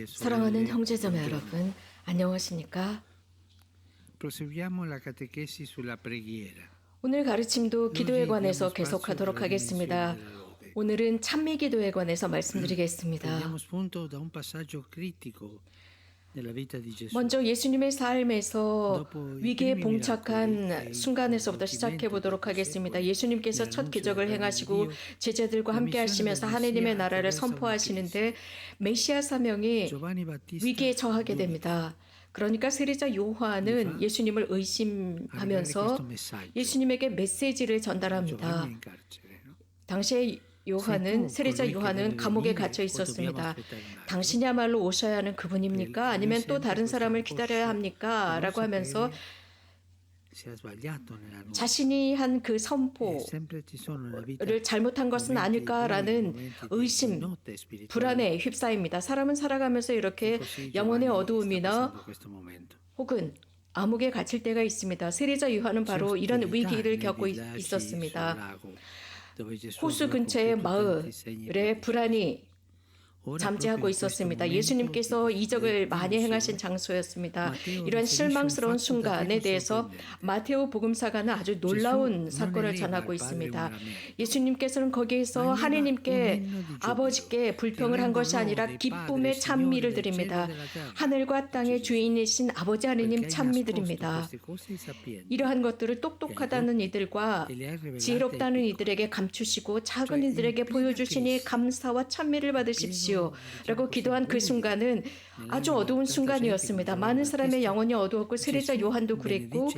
사랑하는 형제자매 여러분, 안녕하십니까? Proseguiamo la catechesi sulla preghiera. 오늘 가르침도 기도에 관해서 계속하도록 하겠습니다. 오늘은 찬미 기도에 관해서 말씀드리겠습니다. Prendiamo spunto da un passaggio critico nella vita di Gesù. 먼저 예수님의 삶에서 위기에 봉착한 순간에서부터 시작해 보도록 하겠습니다. 예수님께서 첫 기적을 행하시고 제자들과 함께 하시면서 하나님의 나라를 선포하시는데 메시아 사명이 위기에 처하게 됩니다. 그러니까 세례자 요한은 예수님을 의심하면서 예수님에게 메시지를 전달합니다. 당시에 세례자 요한은 감옥에 gat혀 있었습니다. 당신이야말로 오셔야 하는 그분입니까? 아니면 또 다른 사람을 기다려야 합니까? 라고 하면서 자신이 한 그 선포를 잘못한 것은 아닐까라는 의심, 불안에 휩싸입니다. 사람은 살아가면서 이렇게 영혼의 어두움이나 혹은 암흑에 갇힐 때가 있습니다. 세례자 요한은 바로 이런 위기를 겪고 있었습니다. 호수 근처의 마을에 불안이 잠재하고 있었습니다. 예수님께서 이적을 많이 행하신 장소였습니다. 이러한 실망스러운 순간에 대해서 마테오 복음사가는 아주 놀라운 사건을 전하고 있습니다. 예수님께서는 거기에서 하느님께 아버지께 불평을 한 것이 아니라 기쁨의 찬미를 드립니다. 하늘과 땅의 주인이신 아버지 하느님 찬미 드립니다. 이러한 것들을 똑똑하다는 이들과 지혜롭다는 이들에게 감추시고 작은 이들에게 보여주시니 감사와 찬미를 받으십시오. 라고 기도한 그 순간은 아주 어두운 순간이었습니다. 많은 사람의 영혼이 어두웠고 세례자 요한도 그랬고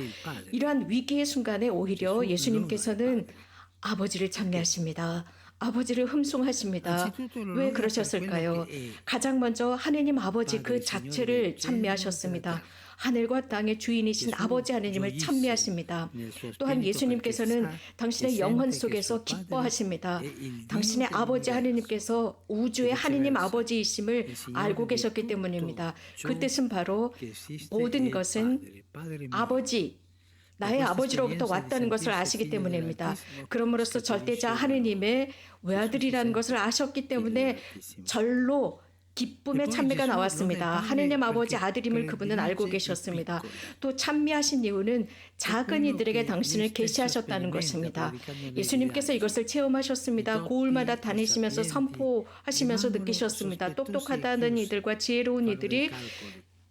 이러한 위기의 순간에 오히려 예수님께서는 아버지를 찬미하십니다. 아버지를 흠숭하십니다. 왜 그러셨을까요? 가장 먼저 하느님 아버지 그 자체를 찬미하셨습니다. 하늘과 땅의 주인이신 아버지 하느님을 찬미하십니다. 또한 예수님께서는 당신의 영혼 속에서 기뻐하십니다. 당신의 아버지 하느님께서 우주의 하느님 아버지이심을 알고 계셨기 때문입니다. 그 뜻은 바로 모든 것은 아버지, 나의 아버지로부터 왔다는 것을 아시기 때문입니다. 그러므로써 절대자 하느님의 외아들이라는 것을 아셨기 때문에 절로 기쁨의 찬미가 나왔습니다. 하느님 아버지 아들임을 그분은 알고 계셨습니다. 또 찬미하신 이유는 작은 이들에게 당신을 계시하셨다는 것입니다. 예수님께서 이것을 체험하셨습니다. 고을마다 다니시면서 선포하시면서 느끼셨습니다. 똑똑하다는 이들과 지혜로운 이들이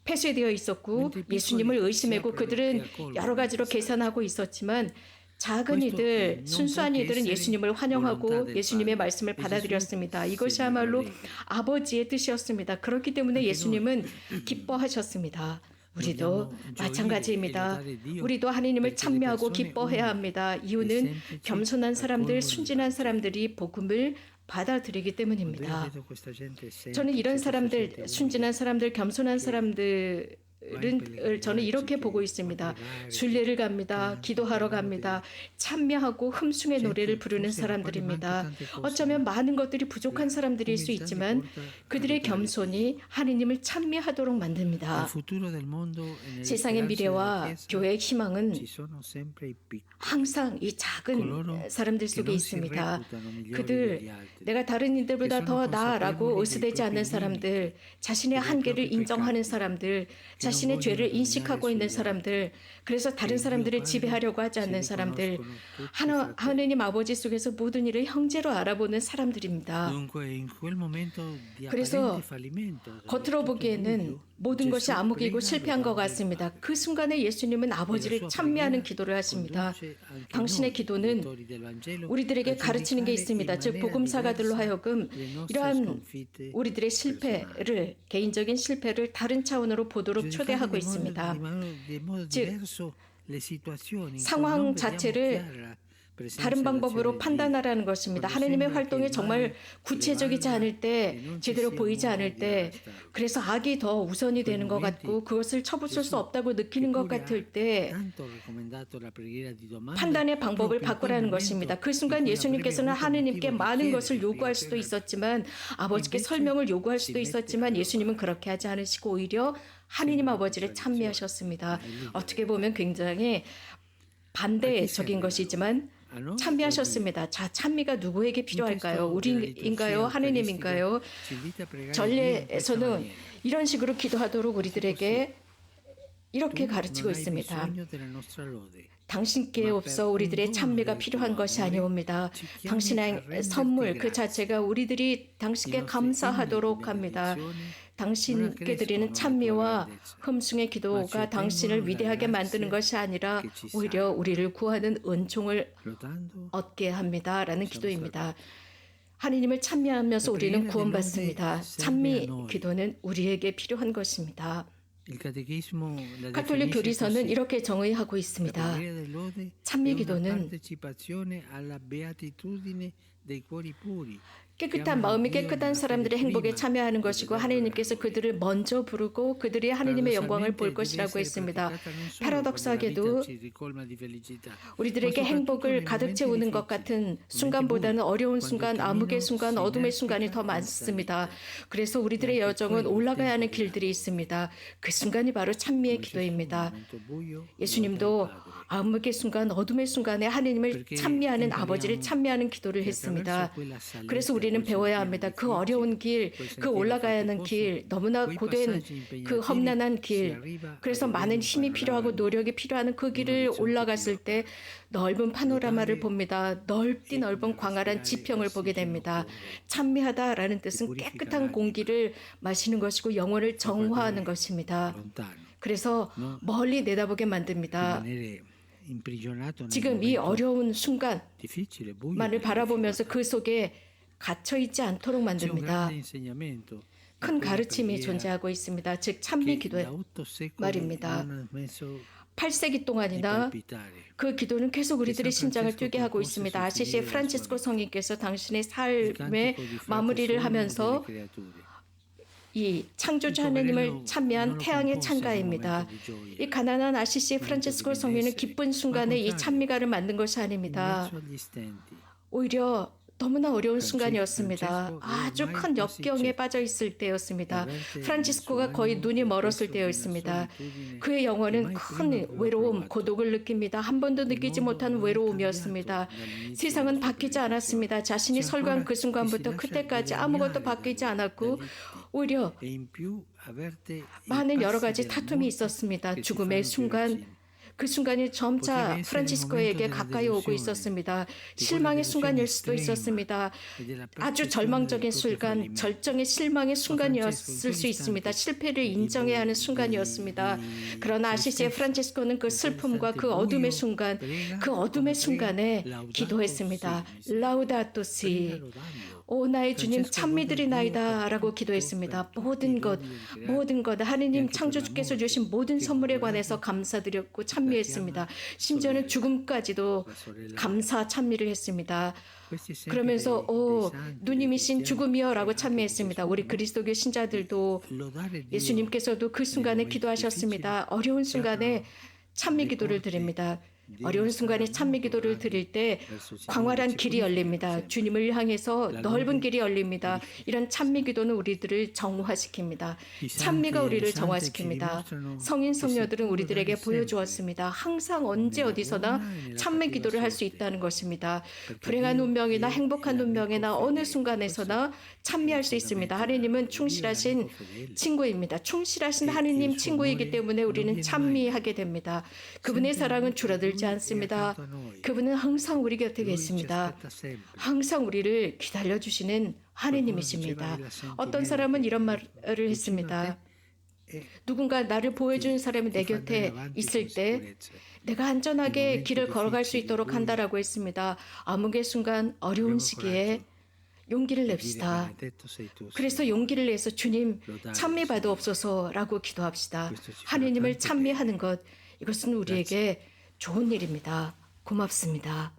폐쇄되어 있었고 예수님을 의심하고 그들은 여러 가지로 계산하고 있었지만 작은 이들, 순수한 이들은 예수님을 환영하고 예수님의 말씀을 받아들였습니다. 이것이야말로 아버지의 뜻이었습니다. 그렇기 때문에 예수님은 기뻐하셨습니다. 우리도 마찬가지입니다. 우리도 하나님을 찬미하고 기뻐해야 합니다. 이유는 겸손한 사람들, 순진한 사람들이 복음을 받아들이기 때문입니다. 저는 이런 사람들, 순진한 사람들, 겸손한 사람들을 저는 이렇게 보고 있습니다. 순례를 갑니다. 기도하러 갑니다. 찬미하고 흠숭의 노래를 부르는 사람들입니다. 어쩌면 많은 것들이 부족한 사람들일 수 있지만 그들의 겸손이 하느님을 찬미하도록 만듭니다. 세상의 미래와 교회의 희망은 항상 이 작은 사람들 속에 있습니다. 그들, 내가 다른 이들보다 더 나아라고 의스대지 않는 사람들, 자신의 한계를 인정하는 사람들, 자신의 죄를 인식하고 있는 사람들, 그래서 다른 사람들을 지배하려고 하지 않는 사람들, 하느님 아버지 속에서 모든 일을 형제로 알아보는 사람들입니다. 그래서 겉으로 보기에는 모든 것이 암흑이고 실패한 것 같습니다. 그 순간에 예수님은 아버지를 찬미하는 기도를 하십니다. 당신의 기도는 우리들에게 가르치는 게 있습니다. 즉 복음사가들로 하여금 이러한 우리들의 실패를, 개인적인 실패를 다른 차원으로 보도록 초대하고 있습니다. 즉 상황 자체를 다른 방법으로 판단하라는 것입니다. 하나님의 활동이 정말 구체적이지 않을 때, 제대로 보이지 않을 때, 그래서 악이 더 우선이 되는 것 같고 그것을 쳐부술 수 없다고 느끼는 것 같을 때 판단의 방법을 바꾸라는 것입니다. 그 순간 예수님께서는 하느님께 많은 것을 요구할 수도 있었지만, 아버지께 설명을 요구할 수도 있었지만 예수님은 그렇게 하지 않으시고 오히려 하느님 아버지를 찬미하셨습니다. 어떻게 보면 굉장히 반대적인 것이지만 찬미하셨습니다. 자, 찬미가 누구에게 필요할까요? 우리인가요? 하느님인가요? 전례에서는 이런 식으로 기도하도록 우리들에게 이렇게 가르치고 있습니다. 당신께 없어 우리들의 찬미가 필요한 것이 아니옵니다. 당신의 선물 그 자체가 우리들이 당신께 감사하도록 합니다. 당신께 드리는 찬미와 흠숭의 기도가 당신을 위대하게 만드는 것이 아니라 오히려 우리를 구하는 은총을 얻게 합니다. 라는 기도입니다. 하느님을 찬미하면서 우리는 구원받습니다. 찬미 기도는 우리에게 필요한 것입니다. 가톨릭 교리서는 이렇게 정의하고 있습니다. 찬미 기도는 깨끗한 마음이 깨끗한 사람들의 행복에 참여하는 것이고 하느님께서 그들을 먼저 부르고 그들이 하느님의 영광을 볼 것이라고 했습니다. 패러독스하게도 우리들에게 행복을 가득 채우는 것 같은 순간보다는 어려운 순간, 암흑의 순간, 어둠의 순간이 더 많습니다. 그래서 우리들의 여정은 올라가야 하는 길들이 있습니다. 그 순간이 바로 찬미의 기도입니다. 예수님도 암흑의 순간, 어둠의 순간에 하느님을 찬미하는 아버지를 찬미하는 기도를 했습니다. 그래서 우리는 배워야 합니다. 그 어려운 길, 그 올라가야 하는 길, 너무나 고된 그 험난한 길, 그래서 많은 힘이 필요하고 노력이 필요한 그 길을 올라갔을 때 넓은 파노라마를 봅니다. 넓디 넓은 광활한 지평을 보게 됩니다. 찬미하다라는 뜻은 깨끗한 공기를 마시는 것이고 영혼을 정화하는 것입니다. 그래서 멀리 내다보게 만듭니다. 지금 이 어려운 순간만을 바라보면서 그 속에 갇혀있지 않도록 만듭니다. 큰 가르침이 존재하고 있습니다. 즉 찬미 기도의 말입니다. 8세기 동안이나 그 기도는 계속 우리들의 심장을 뛰게 하고 있습니다. 아시시의 프란치스코 성인께서 당신의 삶의 마무리를 하면서 이 창조주 하느님을 찬미한 태양의 찬가입니다. 이 가난한 아시시 프란치스코 성인은 기쁜 순간에 이 찬미가를 만든 것이 아닙니다. 오히려 너무나 어려운 순간이었습니다. 아주 큰 역경에 빠져 있을 때였습니다. 프란치스코가 거의 눈이 멀었을 때였습니다. 그의 영혼은 큰 외로움, 고독을 느낍니다. 한 번도 느끼지 못한 외로움이었습니다. 세상은 바뀌지 않았습니다. 자신이 설교한 그 순간부터 그때까지 아무것도 바뀌지 않았고 오히려 많은 여러 가지 다툼이 있었습니다. 죽음의 순간, 그 순간이 점차 프란치스코에게 가까이 오고 있었습니다. 실망의 순간일 수도 있었습니다. 아주 절망적인 순간, 절정의 실망의 순간이었을 수 있습니다. 실패를 인정해야 하는 순간이었습니다. 그러나 아시시의 프란치스코는 그 슬픔과 그 어둠의 순간, 그 어둠의 순간에 기도했습니다. 라우다토 시. 오 나의 주님 찬미드리나이다 라고 기도했습니다. 모든 것 하느님 창조주께서 주신 모든 선물에 관해서 감사드렸고 찬미했습니다. 심지어는 죽음까지도 감사 찬미를 했습니다. 그러면서 누님이신 죽음이여 라고 찬미했습니다. 우리 그리스도교 신자들도 예수님께서도 그 순간에 기도하셨습니다. 어려운 순간에 찬미 기도를 드립니다. 어려운 순간에 찬미 기도를 드릴 때 광활한 길이 열립니다. 주님을 향해서 넓은 길이 열립니다. 이런 찬미 기도는 우리들을 정화시킵니다. 찬미가 우리를 정화시킵니다. 성인 성녀들은 우리들에게 보여주었습니다. 항상 언제 어디서나 찬미 기도를 할 수 있다는 것입니다. 불행한 운명이나 행복한 운명이나 어느 순간에서나 찬미할 수 있습니다. 하느님은 충실하신 친구입니다. 충실하신 하느님 친구이기 때문에 우리는 찬미하게 됩니다. 그분의 사랑은 줄어들지 않습니다. 그분은 항상 우리 곁에 계십니다. 항상 우리를 기다려주시는 하느님이십니다. 어떤 사람은 이런 말을 했습니다. 누군가 나를 보여주는 사람이 내 곁에 있을 때 내가 안전하게 길을 걸어갈 수 있도록 한다라고 했습니다. 암흑의 순간 어려운 시기에 용기를 냅시다. 그래서 용기를 내서 주님 찬미 받으옵소서라고 기도합시다. 하느님을 찬미하는 것 이것은 우리에게 좋은 일입니다. 고맙습니다.